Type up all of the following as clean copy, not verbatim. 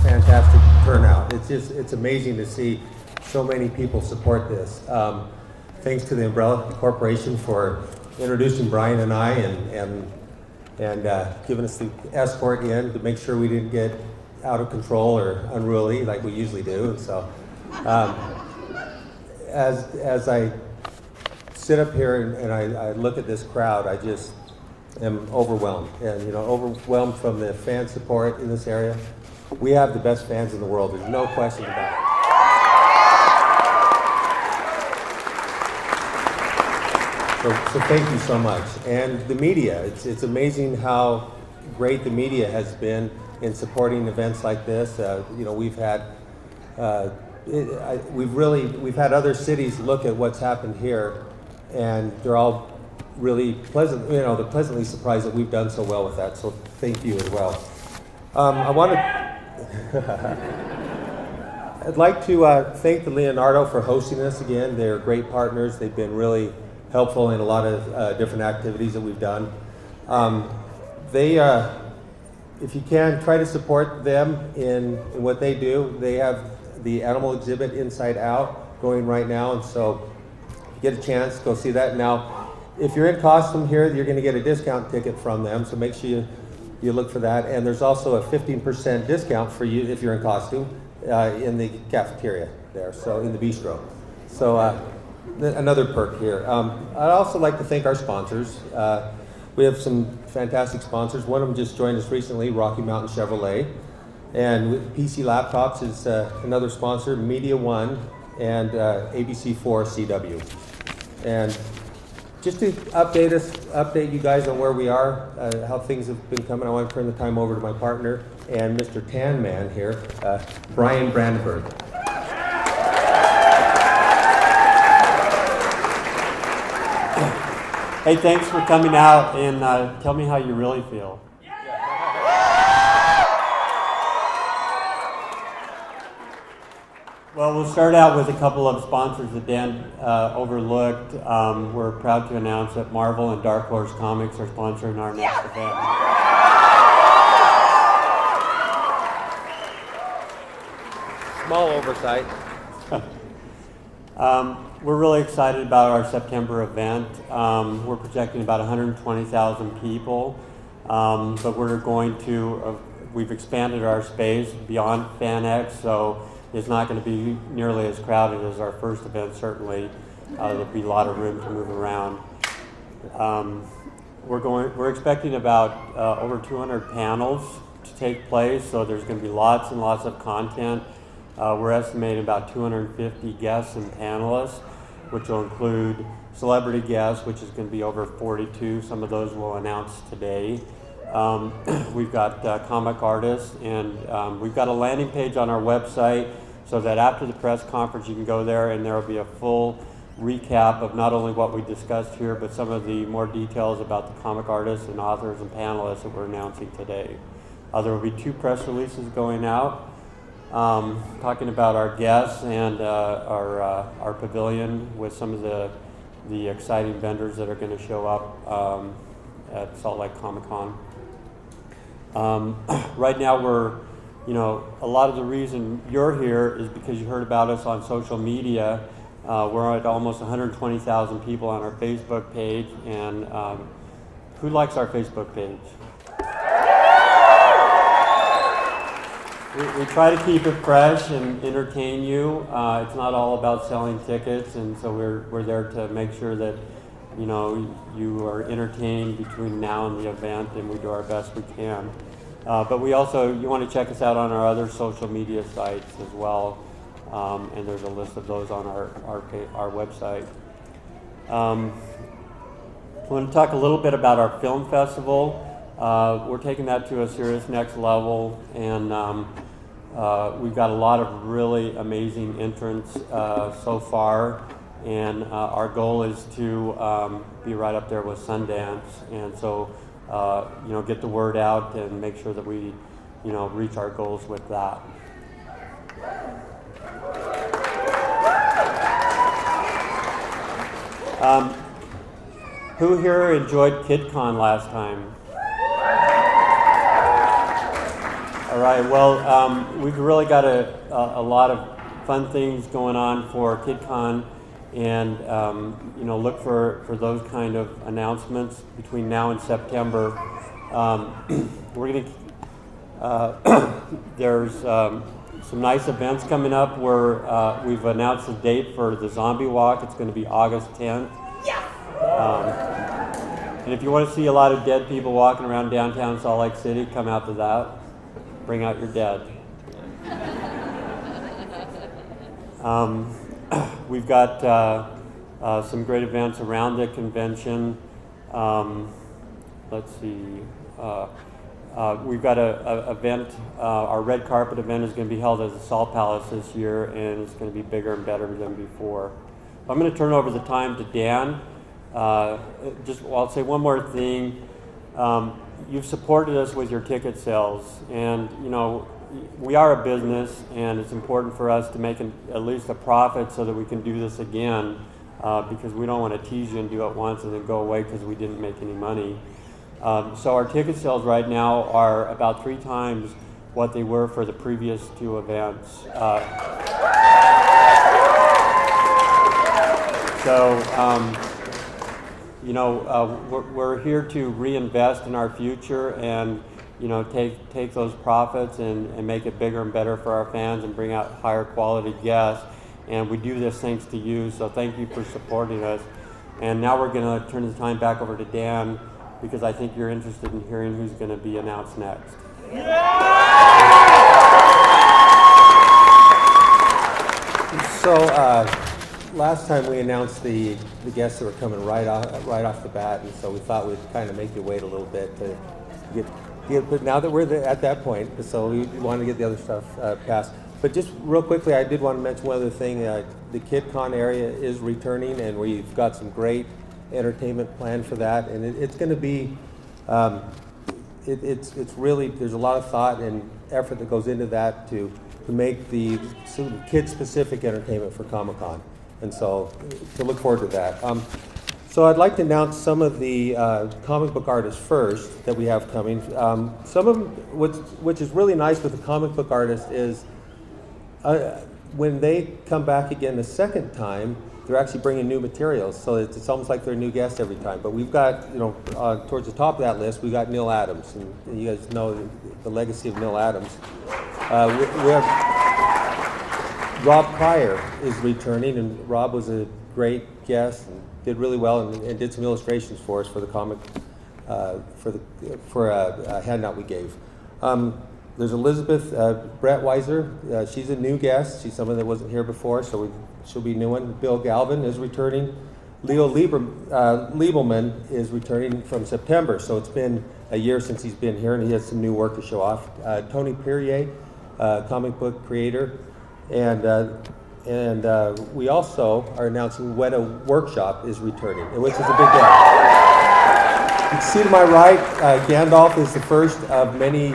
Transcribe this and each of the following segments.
fantastic turnout. It's amazing to see so many people support this. Thanks to the Umbrella Corporation for introducing Brian and I and giving us the escort in to make sure we didn't get out of control or unruly like we usually do. And so, as I sit up here and I look at this crowd, I just am overwhelmed, and overwhelmed from the fan support in this area. We have the best fans in the world. There's no question about it. So thank you so much. And the media, it's amazing how great the media has been in supporting events like this. We've had we've had other cities look at what's happened here, and they're all really pleasant. They're pleasantly surprised that we've done so well with that. So thank you as well. I want to. I'd like to thank the Leonardo for hosting us again. They're great partners. They've been really helpful in a lot of different activities that we've done. If you can, try to support them in what they do. They have the animal exhibit Inside Out going right now, and so if you get a chance, go see that. Now, if you're in costume here, you're going to get a discount ticket from them, so make sure you look for that. And there's also a 15% discount for you if you're in costume in the cafeteria there, so in the bistro. So another perk here. I'd also like to thank our sponsors. We have some fantastic sponsors. One of them just joined us recently, Rocky Mountain Chevrolet. And PC Laptops is another sponsor, Media One, and ABC4 CW. And just to update you guys on where we are, how things have been coming, I want to turn the time over to my partner and Mr. Tan Man here, Brian Brandenburg. Hey, thanks for coming out, and tell me how you really feel. Well, we'll start out with a couple of sponsors that Dan overlooked. We're proud to announce that Marvel and Dark Horse Comics are sponsoring our next event. Small oversight. We're really excited about our September event. We're projecting about 120,000 people, but we've expanded our space beyond FanX, so it's not going to be nearly as crowded as our first event, certainly. There'll be a lot of room to move around. We're expecting about over 200 panels to take place, so there's going to be lots and lots of content. We're estimating about 250 guests and panelists, which will include celebrity guests, which is going to be over 42. Some of those we'll announce today. We've got comic artists, and we've got a landing page on our website so that after the press conference you can go there and there will be a full recap of not only what we discussed here, but some of the more details about the comic artists and authors and panelists that we're announcing today. There will be 2 press releases going out talking about our guests and our pavilion with some of the exciting vendors that are going to show up at Salt Lake Comic Con. Right now a lot of the reason you're here is because you heard about us on social media. We're at almost 120,000 people on our Facebook page, and who likes our Facebook page? We try to keep it fresh and entertain you. It's not all about selling tickets, and so we're there to make sure that you are entertained between now and the event, and we do our best we can. But you want to check us out on our other social media sites as well, and there's a list of those on our website. I want to talk a little bit about our film festival. We're taking that to a serious next level, and we've got a lot of really amazing entrants so far, and our goal is to be right up there with Sundance, and so get the word out and make sure that we reach our goals with that. Who here enjoyed KidCon last time? All right. Well, we've really got a lot of fun things going on for KidCon, and look for those kind of announcements between now and September. We're going to there's some nice events coming up where we've announced the date for the Zombie Walk. It's going to be August 10th. And if you want to see a lot of dead people walking around downtown Salt Lake City, come out to that. Bring out your dead. We've got some great events around the convention. Let's see. We've got a event. Our red carpet event is going to be held at the Salt Palace this year, and it's going to be bigger and better than before. I'm going to turn over the time to Dan. I'll say one more thing. You've supported us with your ticket sales, and we are a business, and it's important for us to make at least a profit so that we can do this again, because we don't want to tease you and do it once and then go away because we didn't make any money. So our ticket sales right now are about 3 times what they were for the previous 2 events. We're here to reinvest in our future and take those profits and make it bigger and better for our fans and bring out higher quality guests. And we do this thanks to you, so thank you for supporting us. And now we're going to turn the time back over to Dan, because I think you're interested in hearing who's going to be announced next. So last time we announced the guests that were coming right off the bat, and so we thought we'd kind of make you wait a little bit to get. But now that we're at that point, so we want to get the other stuff passed. But just real quickly, I did want to mention one other thing. The KidCon area is returning, and we've got some great entertainment planned for that, and it's going to be. It's really, there's a lot of thought and effort that goes into that to make the sort of kid-specific entertainment for Comic-Con, and so to look forward to that. So I'd like to announce some of the comic book artists first that we have coming. Some of them, which is really nice with the comic book artists, is when they come back again the second time, they're actually bringing new materials, so it's almost like they're new guests every time. But we've got, towards the top of that list, we got Neil Adams, and you guys know the legacy of Neil Adams. We have Rob Pryor is returning, and Rob was a great guest and did really well, and did some illustrations for us for the comic, for a handout we gave. There's Elizabeth Brettweiser. She's a new guest. She's someone that wasn't here before, so she'll be a new one. Bill Galvin is returning. Leo Liebelman is returning from September, so it's been a year since he's been here, and he has some new work to show off. Tony Perrier, comic book creator, and we also are announcing Weta Workshop is returning, which is a big deal. You can see to my right, Gandalf is the first of many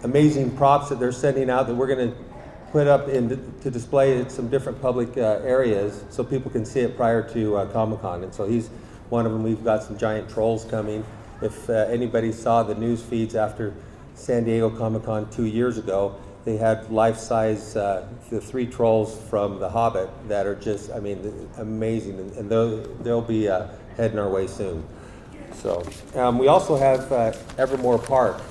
amazing props that they're sending out that we're going to put up to display at some different public areas so people can see it prior to Comic-Con. And so he's one of them. We've got some giant trolls coming. If anybody saw the news feeds after San Diego Comic-Con 2 years ago, they had life-size, the 3 trolls from The Hobbit that are just, amazing. And they'll be heading our way soon. So we also have Evermore Park.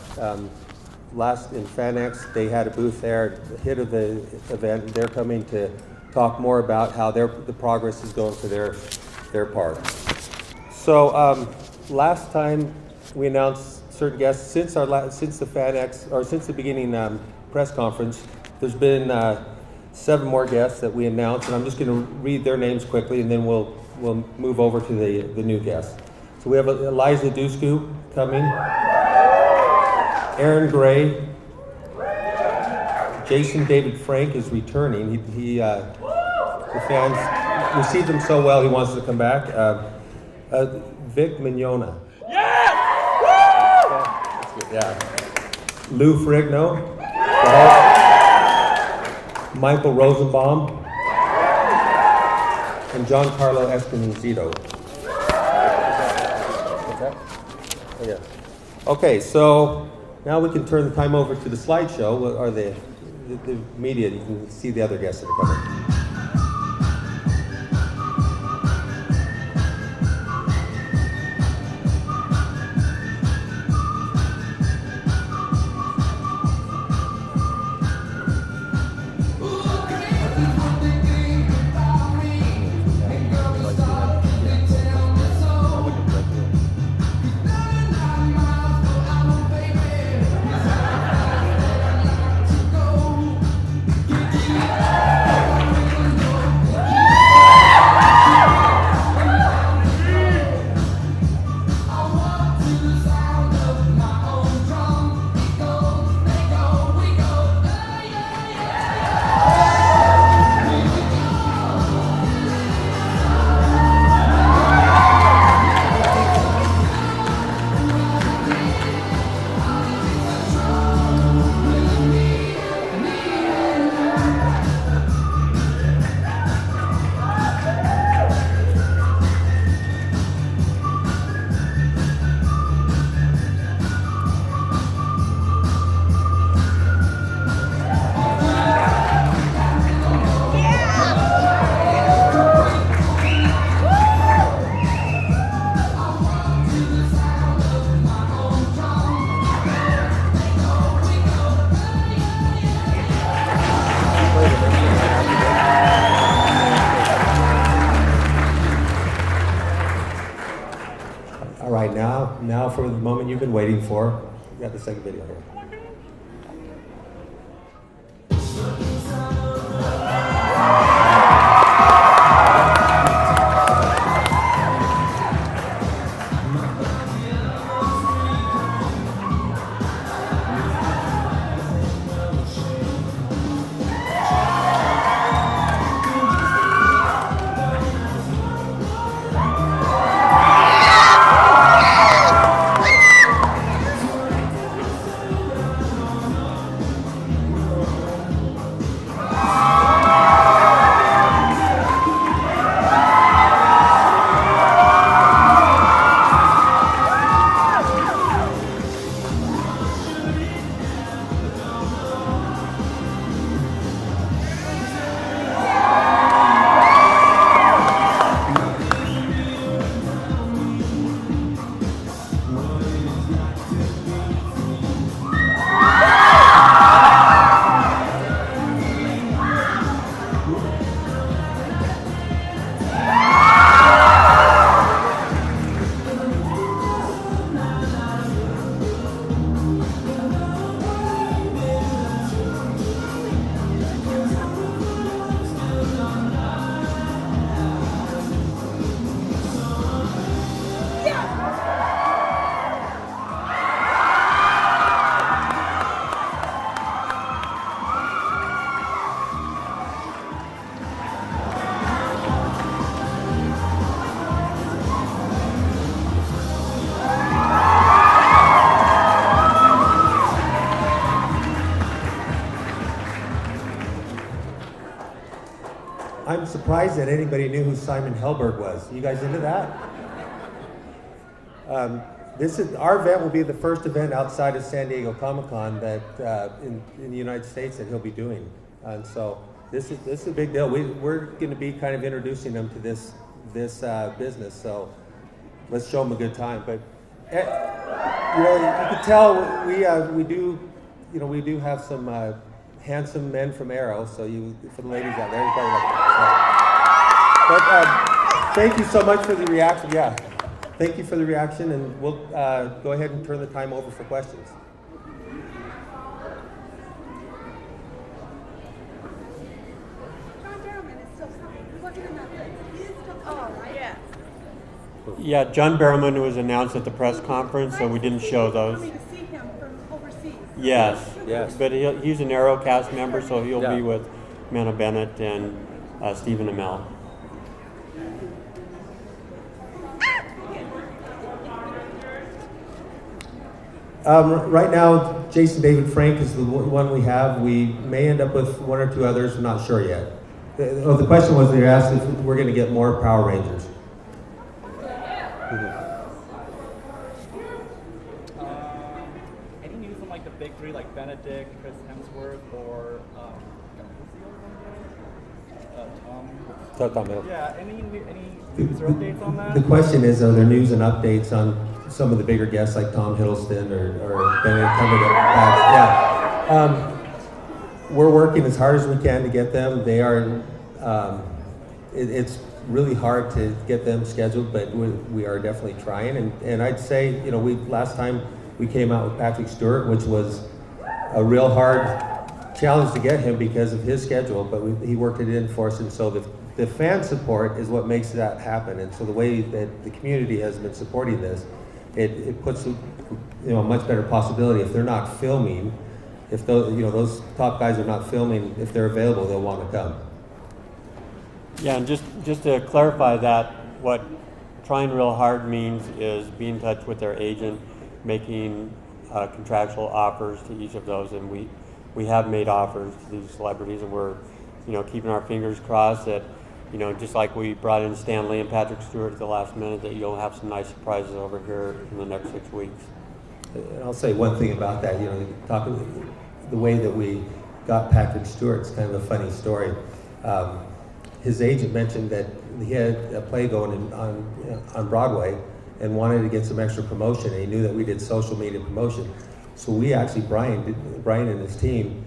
Last in FanX, they had a booth there, the hit of the event. They're coming to talk more about how the progress is going for their park. So last time we announced certain guests since the FanX, or since the beginning press conference. There's been 7 more guests that we announced, and I'm just going to read their names quickly, and then we'll move over to the new guests. So we have Eliza Dushku coming. Aaron Gray, Jason David Frank is returning. The fans received him so well, he wants to come back. Vic Mignogna. Yeah. Lou Ferrigno. Michael Rosenbaum. And Giancarlo Esposito. What's that? Oh, yeah. Okay, so now we can turn the time over to the slideshow, or the media. You can see the other guests that are coming. All right, now for the moment you've been waiting for. We got the second video here. I'm surprised that anybody knew who Simon Helberg was. You guys into that? Our event will be the first event outside of San Diego Comic-Con that in the United States that he'll be doing, and so this is a big deal. We're going to be kind of introducing them to this business. So let's show them a good time. But you can tell we do have some handsome men from Arrow. So for the ladies out there, everybody like that. But thank you so much for the reaction. Yeah. Thank you for the reaction, and we'll go ahead and turn the time over for questions. John Barrowman is still looking at that. He is still yeah. Yeah, John Barrowman was announced at the press conference, so we didn't show those. Coming to see him from overseas. Yes. Yes. But he's an Arrow cast member, so he'll be with Manna Bennett and Stephen Amell. Right now, Jason David Frank is the one we have. We may end up with one or two others. We're not sure yet. The question was, they asked if we're going to get more Power Rangers. Any news on like Benedict, Chris Hemsworth, or who's the other one? Tom. Tom Hiddleston. Yeah. Any news or updates on that? The question is, are there news and updates on some of the bigger guests like Tom Hiddleston or Benedict Cumberbatch? Yeah. We're working as hard as we can to get them. They are, it's really hard to get them scheduled, but we are definitely trying. And I'd say, last time we came out with Patrick Stewart, which was a real hard challenge to get him because of his schedule, but he worked it in for us. And so the fan support is what makes that happen. And so the way that the community has been supporting this, it puts a much better possibility. If they're not filming, if those top guys are not filming, if they're available, they'll want to come. Yeah, and just to clarify that, what trying real hard means is be in touch with their agent, making contractual offers to each of those, and we have made offers to these celebrities, and we're keeping our fingers crossed that just like we brought in Stan Lee and Patrick Stewart at the last minute, that you'll have some nice surprises over here in the next 6 weeks. And I'll say one thing about that. Talking the way that we got Patrick Stewart, it's kind of a funny story. His agent mentioned that he had a play going on Broadway and wanted to get some extra promotion, and he knew that we did social media promotion. So we actually, Brian and his team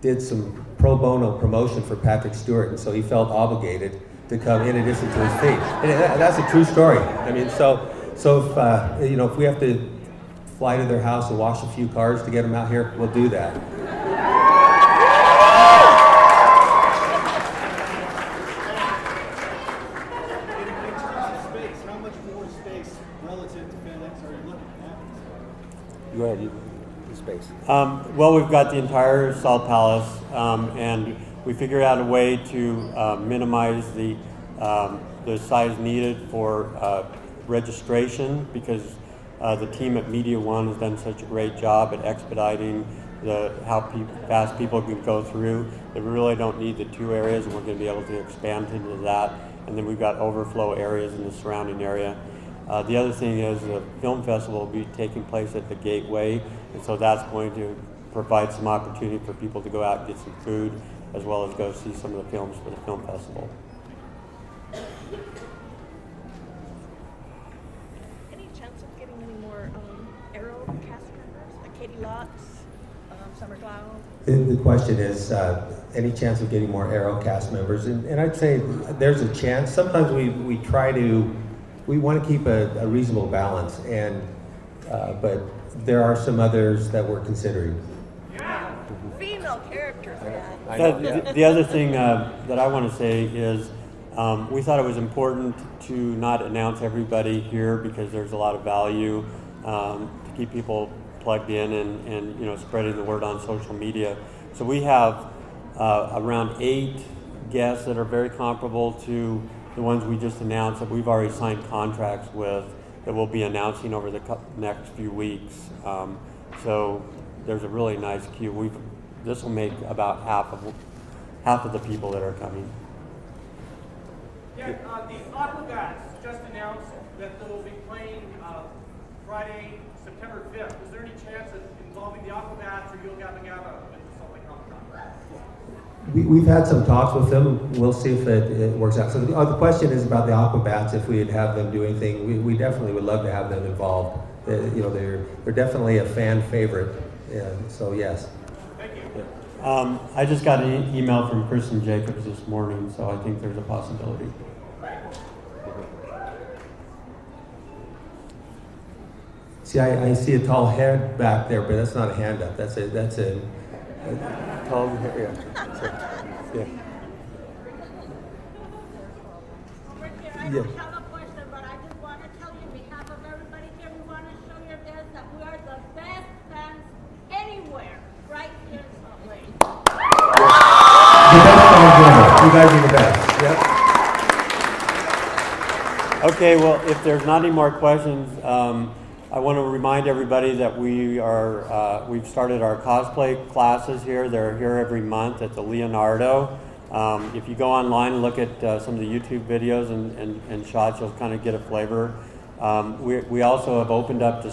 did some pro bono promotion for Patrick Stewart, and so he felt obligated to come in addition to his fee. And that's a true story. I mean, so if we have to fly to their house and wash a few cars to get them out here, we'll do that. How much more space relative to FedEx are you looking at? Go ahead, the space. Well, we've got the entire Salt Palace, and we figured out a way to minimize the size needed for registration, because the team at Media One has done such a great job at expediting how fast people can go through that we really don't need the two areas, and we're going to be able to expand into that. And then we've got overflow areas in the surrounding area. The other thing is the film festival will be taking place at the Gateway, and so that's going to provide some opportunity for people to go out and get some food, as well as go see some of the films for the film festival. Any chance of getting any more Arrow cast members, like Katie Lotz, Summer Glau? The question is, any chance of getting more Arrow cast members? And I'd say there's a chance. Sometimes we want to keep a reasonable balance, but there are some others that we're considering. Female characters, man. The other thing that I want to say is we thought it was important to not announce everybody here, because there's a lot of value to keep people plugged in and spreading the word on social media. So we have around 8 guests that are very comparable to the ones we just announced, that we've already signed contracts with, that we'll be announcing over the next few weeks. So there's a really nice queue. This will make about half of the people that are coming. Yeah, the Aquabats just announced that they'll be playing Friday, September 5th. Is there any chance of involving the Aquabats or Yo Gabba Gabba with the Salt Lake Comic Con? We've had some talks with them. We'll see if it works out. So the question is about the Aquabats, if we'd have them do anything. We definitely would love to have them involved. They're definitely a fan favorite. Yeah, so yes. Thank you. Yeah. I just got an email from Kristen Jacobs this morning, so I think there's a possibility. See, I see a tall head back there, but that's not a hand up. That's a tall head. Yeah. Ricky, I Yeah. don't have a question, but I just want to tell you, on behalf of everybody here, we want to show your guys that we are the best fans anywhere, right here in Salt Lake. The best fans ever. You guys are the best. Yep. Okay, well, if there's not any more questions, I want to remind everybody that we've started our cosplay classes here. They're here every month at the Leonardo. If you go online and look at some of the YouTube videos and shots, you'll kind of get a flavor. We also have opened up to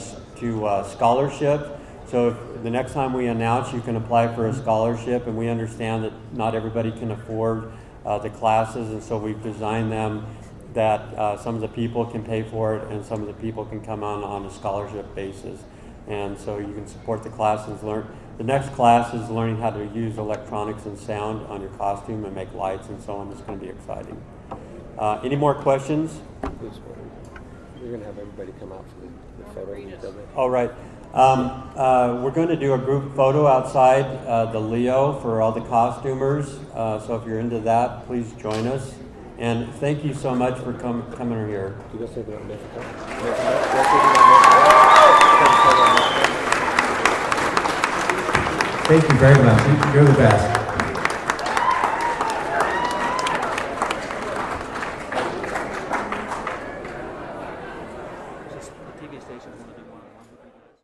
scholarships. So if the next time we announce, you can apply for a scholarship, and we understand that not everybody can afford the classes, and so we've designed them that some of the people can pay for it and some of the people can come on a scholarship basis. And so you can support the classes, learn. The next class is learning how to use electronics and sound on your costume and make lights and so on. It's going to be exciting. Any more questions? You're going to have everybody come out for the photo. All right. We're going to do a group photo outside the Leo for all the costumers. So if you're into that, please join us. And thank you so much for coming here. Thank you very much. You're the best.